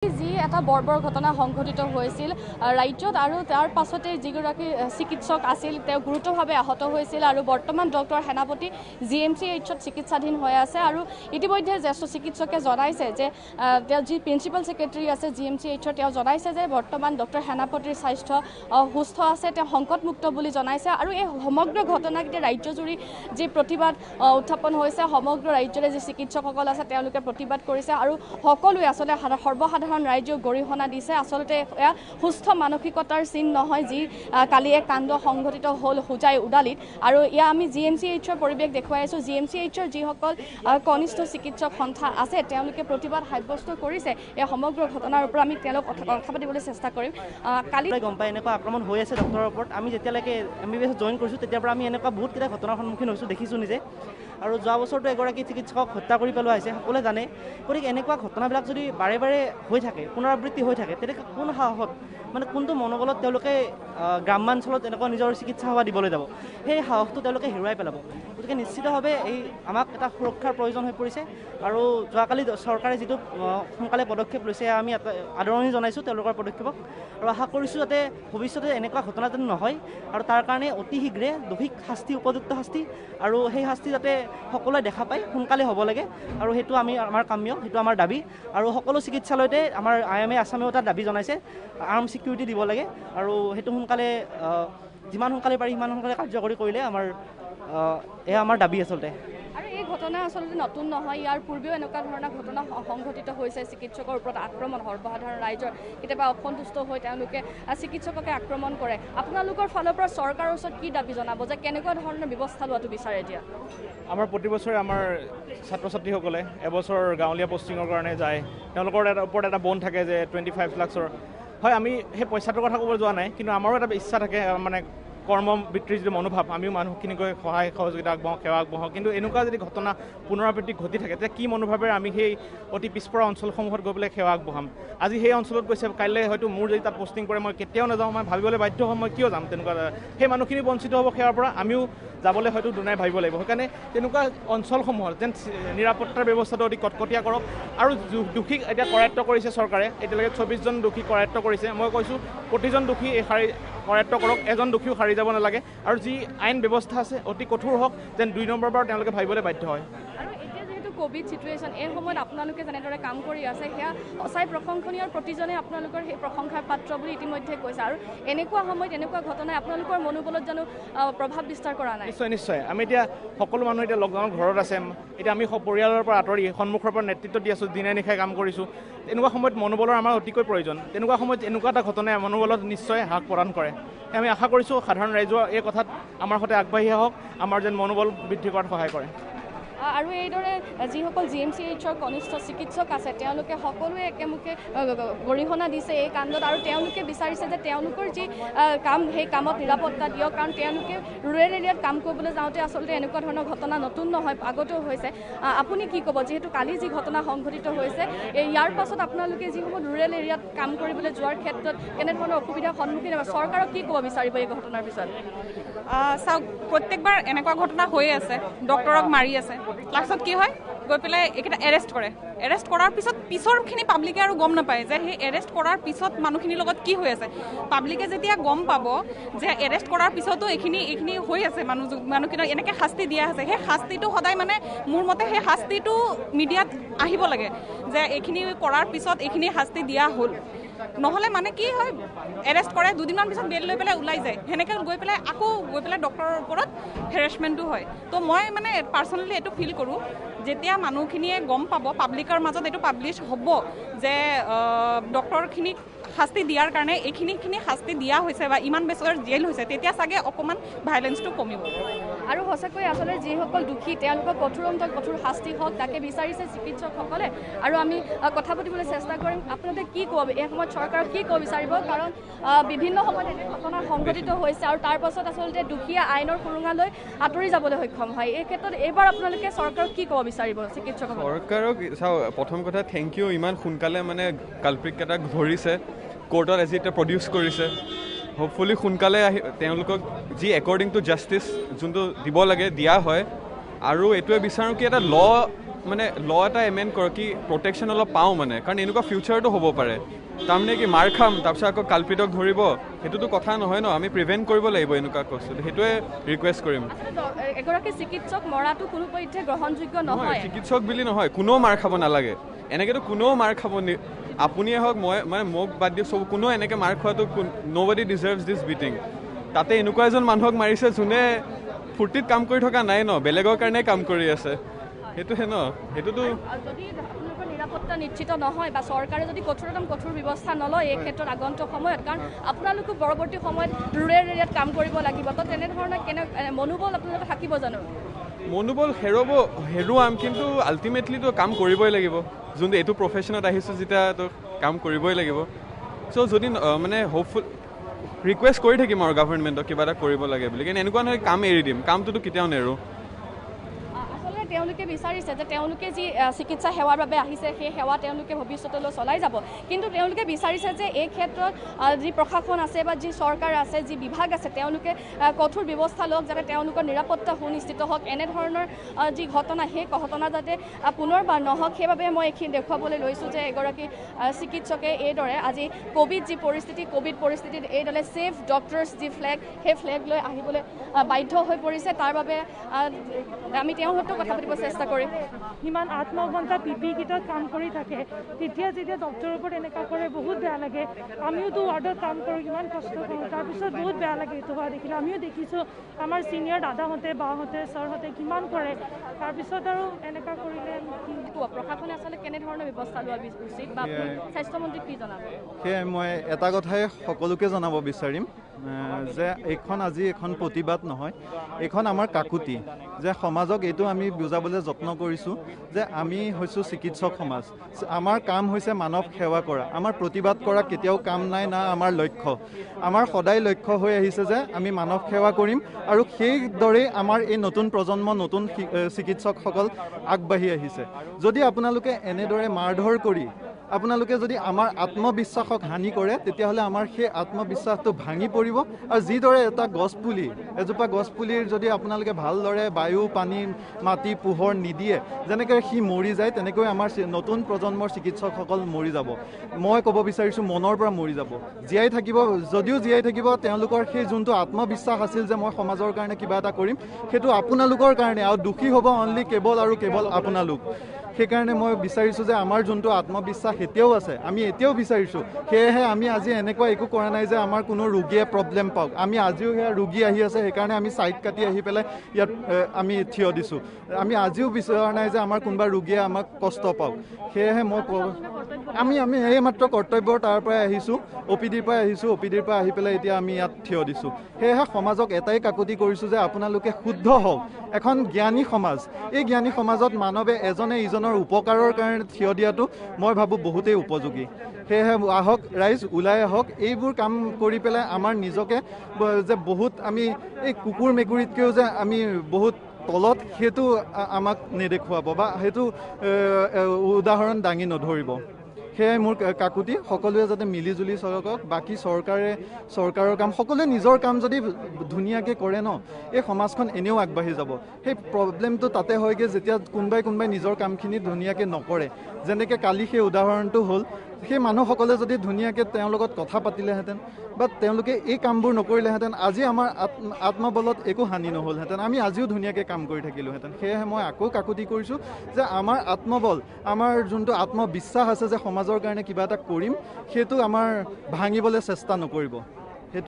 যি এটা বৰ্বৰ ঘটনা সংঘটিত হৈছিল ৰাজ্যত আৰু তাৰ পাছতে যিগৰাকী চিকিৎসক আছিল তেওঁ গুৰুতৰভাৱে আহত হৈছিল আৰু বৰ্তমান ডক্টৰ সেনাপতি GMCHত চিকিৎসাধীন হৈ আছে আৰু ইতিমধ্যে জ্যেষ্ঠ চিকিৎসকে জনাইছে যে তেওঁ যি প্ৰিন্সিপাল ছেক্ৰেটাৰী আছে GMCHৰ তেওঁ জনাইছে যে বৰ্তমান ডক্টৰ সেনাপতিৰ স্বাস্থ্য সুস্থ আছে তেওঁ সংকটমুক্ত বুলি জনাইছে আৰু এই সমগ্ৰ ঘটনাকেইটা ৰাজ্যজুৰি যি প্ৰতিবাদ উত্থাপন হৈছে সমগ্ৰ ৰাজ্যৰে যি চিকিৎসকসকল আছে তেওঁলোকে প্ৰতিবাদ কৰিছে আৰু সকলোৱে আসলে সৰ্বসাধাৰণ ৰাজ্য গৰিহণা দিছে আসলতে এয়া সুস্থ মানসিকতাৰ চিন নহয় যি কালি এক কাণ্ড সংঘটিত হ'ল হুজাই উদালিত আৰু ইয়া আমি GMCHৰ পৰিৱেশ দেখুৱাই আছো GMCHৰ যিসকল কনিষ্ঠ চিকিৎসক সন্থা আছে তেওঁলোকে প্ৰতিবাদ সাব্যস্ত কৰিছে এই সমগ্ৰ ঘটনাৰ ওপৰত আমি তেওঁলোক কথা পাতিবলৈ চেষ্টা কৰিম কালি গম পাই এনেকুৱা আক্ৰমণ হৈ আছে ডক্টৰৰ ওপৰত আমি যেতিয়ালৈকে MBBS জইন কৰিছোঁ তেতিয়াৰ পৰা আমি এনেকুৱা বহুত কেইটা ঘটনাৰ সন্মুখীন হৈছোঁ দেখিছোঁ নিজে আৰু যোৱা বছৰটো এগৰাকী চিকিৎসকক হত্যা কৰি পেলোৱা হৈছে সকলোৱে জানে গতিকে এনেকুৱা ঘটনাবিলাক যদি বাৰে বাৰে হৈ থাকে পুনৰাবৃত্তি হৈ থাকে তেতিয়া কোন সাহসত মানে কোনটো মনোবলত তেওঁলোকে গ্ৰাম্যাঞ্চলত এনেকুৱা নিজৰ চিকিৎসা সেৱা দিবলৈ যাব সেই সাহসটো তেওঁলোকে হেৰুৱাই পেলাব গতিকে নিশ্চিতভাৱে এই আমাক এটা সুৰক্ষাৰ প্ৰয়োজন হৈ পৰিছে আৰু যোৱাকালি চৰকাৰে যিটো সোনকালে পদক্ষেপ লৈছে আমি আদৰণি জনাইছোঁ তেওঁলোকৰ পদক্ষেপক আৰু আশা কৰিছোঁ যাতে ভৱিষ্যতে এনেকুৱা ঘটনা যেন নহয় আৰু তাৰ কাৰণে অতি শীঘ্ৰে দোষীক শাস্তি উপযুক্ত শাস্তি আৰু সেই শাস্তি যাতে সকলোৱে দেখা পায় সোনকালে হ'ব লাগে আৰু সেইটো আমাৰ কাম্য সেইটো আমাৰ দাবী আৰু সকলো চিকিৎসালয়তে আমাৰ IMA আছামেও এটা দাবী জনাইছে আৰ্ম ছিকিউৰিটি দিব লাগে আৰু সেইটো সোনকালে যিমান সোনকালে পাৰি সিমান সোনকালে কাৰ্যকৰী কৰিলে এয়া আমাৰ দাবী আচলতে আৰু এই ঘটনা আসলতে নতুন নহয় ইয়াৰ পূৰ্বেও এনেকুৱা ধৰণৰ ঘটনা সংঘটিত হৈছে চিকিৎসকৰ ওপৰত আক্ৰমণ সৰ্বসাধাৰণ ৰাইজৰ কেতিয়াবা অসন্তুষ্ট হৈ তেওঁলোকে চিকিৎসককে আক্ৰমণ কৰে আপোনালোকৰ ফালৰ পৰা চৰকাৰৰ ওচৰত কি দাবী জনাব যে কেনেকুৱা ধৰণৰ ব্যৱস্থা লোৱাটো বিচাৰে এতিয়া আমাৰ প্ৰতি বছৰে আমাৰ ছাত্ৰ ছাত্ৰীসকলে এবছৰ গাঁৱলীয়া পষ্টিঙৰ কাৰণে যায় তেওঁলোকৰ ওপৰত এটা বন থাকে যে 25 লাখৰ হয় আমি সেই পইচাটোৰ কথা ক'ব যোৱা নাই কিন্তু আমাৰো এটা ইচ্ছা থাকে মানে কৰ্মবৃত্তিৰ যিটো মনোভাৱ আমিও মানুহখিনিকৈ সহায় সহযোগিতা আগবঢ়াওঁ সেৱা আগবঢ়াওঁ কিন্তু এনেকুৱা যদি ঘটনা পুনৰাবৃত্তি ঘটি থাকে তেতিয়া কি মনোভাৱেৰে আমি সেই অতি পিছপৰা অঞ্চলসমূহত গৈ পেলাই সেৱা আগবঢ়াম আজি সেই অঞ্চলত গৈছে কাইলৈ হয়তো মোৰ যদি তাত পষ্টিং কৰে মই কেতিয়াও নাযাওঁ মই ভাবিবলৈ বাধ্য হ'ম মই কিয় যাম তেনেকুৱা সেই মানুহখিনি বঞ্চিত হ'ব সেৱাৰ পৰা আমিও যাবলৈ হয়তো দুনাই ভাবিব লাগিব সেইকাৰণে তেনেকুৱা অঞ্চলসমূহত যেন নিৰাপত্তাৰ ব্যৱস্থাটো অতি কটকটীয়া কৰক আৰু দোষীক এতিয়া কৰায়ত্ব কৰিছে চৰকাৰে এতিয়ালৈকে 24জন দোষী কৰায়ত্ব কৰিছে মই কৈছোঁ প্ৰতিজন দোষী এই কৰায়ত্ব কৰক এজন দোষীও সাৰি যাব নালাগে আৰু যি আইন ব্যৱস্থা আছে অতি কঠোৰ হওক যেন 2 নম্বৰ বাৰ তেওঁলোকে ভাবিবলৈ বাধ্য হয় আৰু এতিয়া যেহেতু কোভিড চিটুৱেশ্যন এই সময়ত আপোনালোকে যেনেদৰে কাম কৰি আছে সেয়া সঁচাই প্ৰশংসনীয় প্ৰতিজনে আপোনালোকৰ সেই প্ৰশংসাৰ পাত্ৰ বুলি ইতিমধ্যে কৈছে আৰু এনেকুৱা সময়ত এনেকুৱা ঘটনাই আপোনালোকৰ মনোবলত জানো প্ৰভাৱ বিস্তাৰ কৰা নাই নিশ্চয় আমি এতিয়া সকলো মানুহ এতিয়া লকডাউনৰ ঘৰত আছে এতিয়া আমি পৰিয়ালৰ পৰা আঁতৰি সন্মুখৰ পৰা নেতৃত্ব দি আছোঁ দিনে নিশাই কাম কৰিছোঁ তেনেকুৱা সময়ত মনোবলৰ আমাৰ অতিকৈ প্ৰয়োজন তেনেকুৱা সময়ত এনেকুৱা এটা ঘটনাই মনোবলত নিশ্চয় হ্ৰাস প্ৰদান কৰে আমি আশা কৰিছোঁ সাধাৰণ ৰাইজৰ এই কথাত আমাৰ সৈতে আগবাঢ়ি আহক আমাৰ যেন মনোবল বৃদ্ধি কৰাত সহায় কৰে আৰু এইদৰে যিসকল GMCHৰ কনিষ্ঠ চিকিৎসক আছে তেওঁলোকে সকলোৱে একেমুখে গৰিহণা দিছে এই কাণ্ডত আৰু তেওঁলোকে বিচাৰিছে যে তেওঁলোকৰ যি কাম সেই কামত নিৰাপত্তা দিয়ক কাৰণ তেওঁলোকে ৰুৰেল এৰিয়াত কাম কৰিবলৈ যাওঁতে আচলতে এনেকুৱা ধৰণৰ ঘটনা নতুন নহয় আগতেও হৈছে আপুনি কি ক'ব যিহেতু কালি যি ঘটনা সংঘটিত হৈছে ইয়াৰ পাছত আপোনালোকে যিসমূহ ৰুৰেল এৰিয়াত কাম কৰিবলৈ যোৱাৰ ক্ষেত্ৰত কেনেধৰণৰ অসুবিধাৰ সন্মুখীন হ'ব চৰকাৰক কি ক'ব বিচাৰিব এই ঘটনাৰ পিছত চাওক প্ৰত্যেকবাৰ এনেকুৱা ঘটনা হৈয়ে আছে ডক্টৰক মাৰি আছে লাষ্টত কি হয় গৈ পেলাই এইকেইটা এৰেষ্ট কৰাৰ পিছৰখিনি পাব্লিকে আৰু গম নাপায় যে সেই এৰেষ্ট কৰাৰ পিছত মানুহখিনিৰ লগত কি হৈ আছে পাব্লিকে যেতিয়া গম পাব যে এৰেষ্ট কৰাৰ পিছতো এইখিনি হৈ আছে মানুহখিনক এনেকৈ শাস্তি দিয়া আছে সেই শাস্তিটো সদায় মানে মোৰ মতে সেই শাস্তিটো মিডিয়াত আহিব লাগে যে এইখিনি কৰাৰ পিছত এইখিনি শাস্তি দিয়া হ'ল নহ'লে মানে কি হয় এৰেষ্ট কৰে 2 দিনমান পিছত বেল লৈ পেলাই ওলাই যায় সেনেকৈ গৈ পেলাই ডক্টৰৰ ওপৰত হেৰেছমেণ্টটো হয় তো মই মানে পাৰ্চনেলি এইটো ফিল কৰোঁ যেতিয়া মানুহখিনিয়ে গম পাব পাব্লিকৰ মাজত এইটো পাব্লিছ হ'ব যে ডক্টৰখিনিক শাস্তি দিয়াৰ কাৰণে এইখিনি শাস্তি দিয়া হৈছে বা ইমান বছৰ জেল হৈছে তেতিয়া চাগে অকণমান ভাইলেঞ্চটো কমিব আৰু সঁচাকৈ আচলতে যিসকল দোষী তেওঁলোকক কঠোৰ শাস্তি হওক তাকে বিচাৰিছে চিকিৎসকসকলে আৰু আমি কথা পাতিবলৈ চেষ্টা কৰিম আপোনালোকে কি ক'ব এই সময়ত চৰকাৰক কি ক'ব বিচাৰিব কাৰণ বিভিন্ন সময়ত এনে ঘটনা সংঘটিত হৈছে আৰু তাৰ পাছত আচলতে দোষীয়ে আইনৰ সুৰুঙালৈ আঁতৰি যাবলৈ সক্ষম হয় এই ক্ষেত্ৰত এইবাৰ আপোনালোকে চৰকাৰক কি ক'ব বিচাৰিব চিকিৎসকসকলক চৰকাৰক চাওঁ প্ৰথম কথা থেংক ইউ ইমান সোনকালে মানে কালপ্ৰিটকেইটাক ধৰিছে কোৰ্টত আজি এতিয়া প্ৰডিউচ কৰিছে হোপফুলি সোনকালে তেওঁলোকক যি একৰ্ডিং টু জাষ্টিছ যোনটো দিব লাগে দিয়া হয় আৰু এইটোৱে বিচাৰোঁ কি এটা ল মানে ল এটা এমেণ্ড কৰক কি প্ৰটেকশ্যন অলপ পাওঁ মানে, কাৰণ এনেকুৱা ফিউচাৰটো হ'ব পাৰে। তাৰমানে কি মাৰ খাম তাৰপিছত আকৌ কালপিতক ধৰিব, সেইটোতো কথা নহয় ন, আমি প্ৰিভেণ্ট কৰিব লাগিব এনেকুৱা বস্তু, সেইটোৱে ৰিকুৱেষ্ট কৰিম। এগৰাকী চিকিৎসক মৰাটো কোনো পধ্যে গ্ৰহণযোগ্য নহয়। চিকিৎসক বুলি নহয়, কোনেও মাৰ খাব নালাগে, এনেকৈতো কোনেও মাৰ খাব, আপুনিয়ে হওক মই মানে মোক বাদ দি চব কোনেও এনেকৈ মাৰ খোৱাটো নবডি ডিজাৰ্ভছ দিছ বিটিং। তাতে এনেকুৱা এজন মানুহক মাৰিছে যোনে ফূৰ্তিত কাম কৰি থকা নাই ন, বেলেগৰ কাৰণে কাম কৰি আছে, সেইটোহে ন। সেইটোতো যদি আপোনালোকৰ নিৰাপত্তা নিশ্চিত নহয় বা চৰকাৰে যদি কঠোৰ ব্যৱস্থা নলয় এই ক্ষেত্ৰত আগন্তুক সময়ত, কাৰণ আপোনালোকো পৰৱৰ্তী সময়ত ৰুৰেল এৰিয়াত কাম কৰিব লাগিব, তো তেনেধৰণৰ মনোবল আপোনালোকে থাকিব জানো? মনোবল হেৰুৱাম, কিন্তু আল্টিমেটলিতো কাম কৰিবই লাগিব। যোনটো এইটো প্ৰফেশ্যনত আহিছোঁ যেতিয়া তো কাম কৰিবই লাগিব। চ' যদি মানে হোপফুল ৰিকুৱেষ্ট কৰি থাকিম আৰু গভৰ্ণমেণ্টক কিবা এটা কৰিব লাগে বুলি, কিন্তু এনেকুৱা নহয় কাম এৰি দিম, কামটোতো কেতিয়াও নেৰোঁ। আচলতে তেওঁলোকে বিচাৰিছে যে তেওঁলোকে যি চিকিৎসা সেৱাৰ বাবে আহিছে সেই সেৱা তেওঁলোকে ভৱিষ্যতলৈ চলাই যাব, কিন্তু তেওঁলোকে বিচাৰিছে যে এই ক্ষেত্ৰত যি প্ৰশাসন আছে বা যি চৰকাৰ আছে, যি বিভাগ আছে, তেওঁলোকে কঠোৰ ব্যৱস্থা লওক যাতে তেওঁলোকৰ নিৰাপত্তা সুনিশ্চিত হওক। এনেধৰণৰ যি ঘটনা সেই ঘটনা যাতে পুনৰবাৰ নহওক, সেইবাবে মই এইখিনি দেখুৱাবলৈ লৈছোঁ যে এগৰাকী চিকিৎসকে এইদৰে আজি ক'ভিড পৰিস্থিতিত এইদৰে ছেভ ডক্টৰ্ছ যি ফ্লেগ, সেই ফ্লেগ লৈ আহিবলৈ বাধ্য হৈ পৰিছে। তাৰ বাবে আমি তেওঁৰ সৈতে কথা পাতিব চেষ্টা কৰিম। ইমান 8-9 ঘণ্টা PPE কিটত কাম কৰি থাকে, তেতিয়া যেতিয়া ডক্টৰৰ ওপৰত এনেকুৱা কৰে বহুত বেয়া লাগে। আমিওতো ৱাৰ্ডত কাম কৰোঁ, কিমান কষ্ট কৰোঁ, তাৰপিছত বহুত বেয়া লাগে এইটো হোৱা দেখিলে। আমিও দেখিছোঁ আমাৰ ছিনিয়ৰ দাদাহঁতে বাহঁতে ছাৰহঁতে কিমান কৰে, তাৰপিছত আৰু এনেকুৱা কৰিলে প্ৰশাসনে আচলতে কেনেধৰণৰ ব্যৱস্থা লোৱা উচিত বা স্বাস্থ্যমন্ত্ৰীক কি জনাব? সেয়াই মই এটা কথাই সকলোকে জনাব বিচাৰিম যে এইখন আজি এখন প্ৰতিবাদ নহয়, এইখন আমাৰ কাকুতি, যে সমাজক এইটো আমি বুজাবলৈ যত্ন কৰিছোঁ যে আমি হৈছোঁ চিকিৎসক সমাজ। আমাৰ কাম হৈছে মানৱ সেৱা কৰা, আমাৰ প্ৰতিবাদ কৰা কেতিয়াও কাম নাই, না আমাৰ লক্ষ্য। আমাৰ সদায় লক্ষ্য হৈ আহিছে যে আমি মানৱ সেৱা কৰিম, আৰু সেইদৰেই আমাৰ এই নতুন প্ৰজন্ম, নতুন চিকিৎসকসকল আগবাঢ়ি আহিছে। যদি আপোনালোকে এনেদৰে মাৰধৰ কৰি আপোনালোকে যদি আমাৰ আত্মবিশ্বাসক হানি কৰে, তেতিয়াহ'লে আমাৰ সেই আত্মবিশ্বাসটো ভাঙি পৰিব। আৰু যিদৰে এজোপা গছপুলিৰ যদি আপোনালোকে ভালদৰে বায়ু, পানী, মাটি, পোহৰ নিদিয়ে, যেনেকৈ সি মৰি যায়, তেনেকৈ আমাৰ নতুন প্ৰজন্মৰ চিকিৎসকসকল মৰি যাব। মই ক'ব বিচাৰিছোঁ মনৰ পৰা মৰি যাব। যদিও জীয়াই থাকিব, তেওঁলোকৰ সেই যোনটো আত্মবিশ্বাস আছিল যে মই সমাজৰ কাৰণে কিবা এটা কৰিম, সেইটো আপোনালোকৰ কাৰণে, আৰু দুখী হ'ব অনলি কেৱল আপোনালোক। সেইকাৰণে মই বিচাৰিছোঁ যে আমাৰ যোনটো আত্মবিশ্বাস এতিয়াও আছে, আমি এতিয়াও বিচাৰিছোঁ। সেয়েহে আমি আজি এনেকুৱা একো কৰা নাই যে আমাৰ কোনো ৰোগীয়ে প্ৰব্লেম পাওক। আমি আজিও সেয়া ৰোগী আহি আছে, সেইকাৰণে আমি ছাইড কাটি আহি পেলাই ইয়াত আমি থিয় দিছোঁ। আমি আজিও বিচৰা নাই যে আমাৰ কোনোবা ৰোগীয়ে আমাক কষ্ট পাওক। সেয়েহে মই আমি এইমাত্ৰ কৰ্তব্যৰ তাৰ পৰাই আহিছোঁ, OPDৰ পৰা আহিছোঁ, OPDৰ পৰা আহি পেলাই এতিয়া আমি ইয়াত থিয় দিছোঁ। সেয়েহে সমাজক এটাই কাকতি কৰিছোঁ যে আপোনালোকে শুদ্ধ হওক। এখন জ্ঞানী সমাজ, এই জ্ঞানী সমাজত মানৱে এজনে ইজনৰ উপকাৰৰ কাৰণে থিয় দিয়াটো মই ভাবোঁ বহুতেই উপযোগী। সেয়েহে আহক ৰাইজ, ওলাই আহক, এইবোৰ কাম কৰি পেলাই আমাৰ নিজকে যে বহুত আমি এই কুকুৰ মেকুৰীতকৈও যে আমি বহুত তলত, সেইটো আমাক নেদেখুৱাব বা সেইটো উদাহৰণ দাঙি নধৰিব। সেয়াই মোৰ কাকুতি। সকলোৱে যাতে মিলি জুলি চলক। বাকী চৰকাৰৰ কাম, সকলোৱে নিজৰ কাম যদি ধুনীয়াকৈ কৰে ন, এই সমাজখন এনেও আগবাঢ়ি যাব। সেই প্ৰব্লেমটো তাতে হয়গৈ যেতিয়া কোনোবাই নিজৰ কামখিনি ধুনীয়াকৈ নকৰে। যেনেকৈ কালি সেই উদাহৰণটো হ'ল, সেই মানুহসকলে যদি ধুনীয়াকৈ তেওঁৰ লগত কথা পাতিলেহেঁতেন বা তেওঁলোকে এই কামবোৰ নকৰিলেহেঁতেন, আজি আমাৰ আত্মবলত একো হানি নহ'লহেঁতেন, আমি আজিও ধুনীয়াকৈ কাম কৰি থাকিলোহেঁতেন। সেয়েহে মই আকৌ কাকুতি কৰিছোঁ যে আমাৰ আত্মবল, আমাৰ যোনটো আত্মবিশ্বাস আছে যে সমাজৰ কাৰণে কিবা এটা কৰিম, সেইটো আমাৰ ভাঙিবলৈ চেষ্টা নকৰিব।